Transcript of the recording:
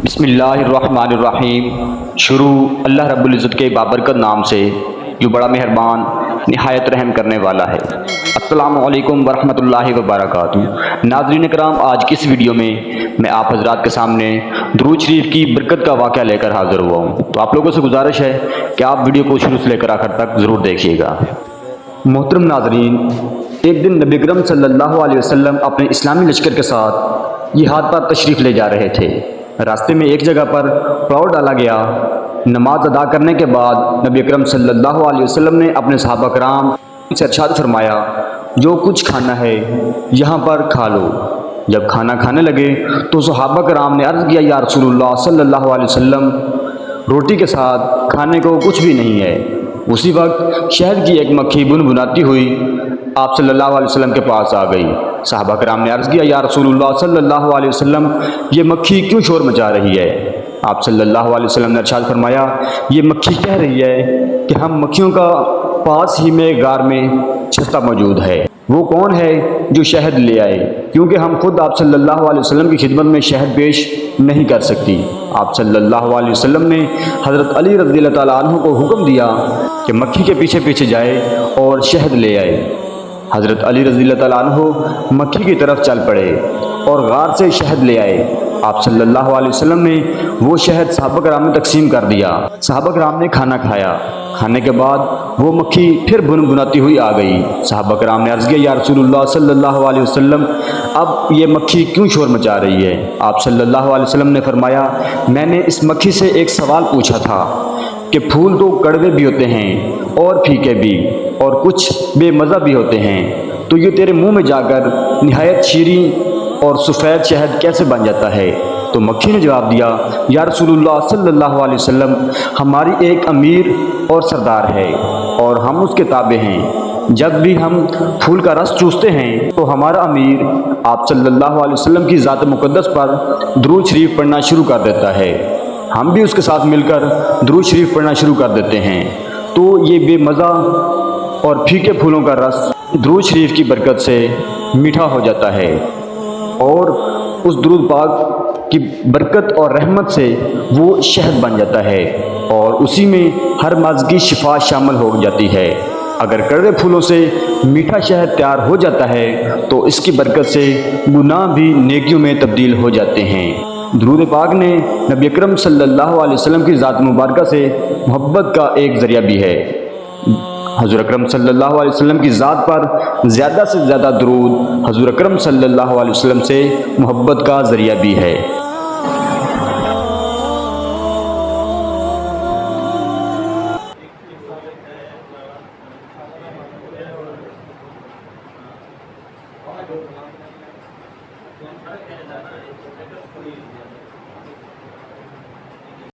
بسم اللہ الرحمن الرحیم۔ شروع اللہ رب العزت کے بابرکت نام سے جو بڑا مہربان نہایت رحم کرنے والا ہے۔ السلام علیکم ورحمۃ اللہ وبرکاتہ۔ ناظرین کرام، آج کی اس ویڈیو میں آپ حضرات کے سامنے درود شریف کی برکت کا واقعہ لے کر حاضر ہوا ہوں۔ تو آپ لوگوں سے گزارش ہے کہ آپ ویڈیو کو شروع سے لے کر آخر تک ضرور دیکھیے گا۔ محترم ناظرین، ایک دن نبی اکرم صلی اللہ علیہ وسلم اپنے اسلامی لشکر کے ساتھ جہاد پر تشریف لے جا رہے تھے۔ راستے میں ایک جگہ پر پڑاؤ ڈالا گیا۔ نماز ادا کرنے کے بعد نبی اکرم صلی اللہ علیہ وسلم نے اپنے صحابہ کرام سے ارشاد فرمایا، جو کچھ کھانا ہے یہاں پر کھا لو۔ جب کھانا کھانے لگے تو صحابہ کرام نے عرض کیا، یا رسول اللہ صلی اللہ علیہ وسلم، روٹی کے ساتھ کھانے کو کچھ بھی نہیں ہے۔ اسی وقت شہد کی ایک مکھی بنبناتی ہوئی آپ صلی اللہ علیہ وسلم کے پاس آ گئی۔ صحابہ کرام نے عرض کیا، یا رسول اللہ صلی اللہ علیہ وسلم، یہ مکھی کیوں شور مچا رہی ہے؟ آپ صلی اللہ علیہ وسلم نے ارشاد فرمایا، یہ مکھی کہہ رہی ہے کہ ہم مکھیوں کا پاس ہی میں غار میں چھتا موجود ہے، وہ کون ہے جو شہد لے آئے، کیونکہ ہم خود آپ صلی اللہ علیہ وسلم کی خدمت میں شہد پیش نہیں کر سکتی۔ آپ صلی اللہ علیہ وسلم نے حضرت علی رضی اللہ تعالیٰ عنہ کو حکم دیا کہ مکھی کے پیچھے پیچھے جائے اور شہد لے آئے۔ حضرت علی رضی اللہ تعالیٰ عنہ مکھی کی طرف چل پڑے اور غار سے شہد لے آئے۔ آپ صلی اللہ علیہ وسلم نے وہ شہد صحابہ کرام میں تقسیم کر دیا۔ صحابہ کرام نے کھانا کھایا۔ کھانے کے بعد وہ مکھی پھر بنبناتی ہوئی آ گئی۔ صحابہ کرام نے عرض کیا، یا رسول اللہ صلی اللہ علیہ وسلم، اب یہ مکھی کیوں شور مچا رہی ہے؟ آپ صلی اللہ علیہ وسلم نے فرمایا، میں نے اس مکھی سے ایک سوال پوچھا تھا کہ پھول تو کڑوے بھی ہوتے ہیں اور پھیکے بھی اور کچھ بے مزہ بھی ہوتے ہیں، تو یہ تیرے منہ میں جا کر نہایت شیریں اور سفید شہد کیسے بن جاتا ہے؟ تو مکھی نے جواب دیا، یا رسول اللہ صلی اللہ علیہ وسلم، ہماری ایک امیر اور سردار ہے اور ہم اس کے تابع ہیں۔ جب بھی ہم پھول کا رس چوستے ہیں تو ہمارا امیر آپ صلی اللہ علیہ وسلم کی ذات مقدس پر درود شریف پڑھنا شروع کر دیتا ہے۔ ہم بھی اس کے ساتھ مل کر درود شریف پڑھنا شروع کر دیتے ہیں، تو یہ بے مزہ اور پھیکے پھولوں کا رس درود شریف کی برکت سے میٹھا ہو جاتا ہے، اور اس درود پاک کی برکت اور رحمت سے وہ شہد بن جاتا ہے، اور اسی میں ہر مرض کی شفا شامل ہو جاتی ہے۔ اگر کڑوے پھولوں سے میٹھا شہد تیار ہو جاتا ہے تو اس کی برکت سے گناہ بھی نیکیوں میں تبدیل ہو جاتے ہیں۔ درود پاک نے نبی اکرم صلی اللہ علیہ وسلم کی ذات مبارکہ سے محبت کا ایک ذریعہ بھی ہے۔ حضور اکرم صلی اللہ علیہ وسلم کی ذات پر زیادہ سے زیادہ درود حضور اکرم صلی اللہ علیہ وسلم سے محبت کا ذریعہ بھی ہے۔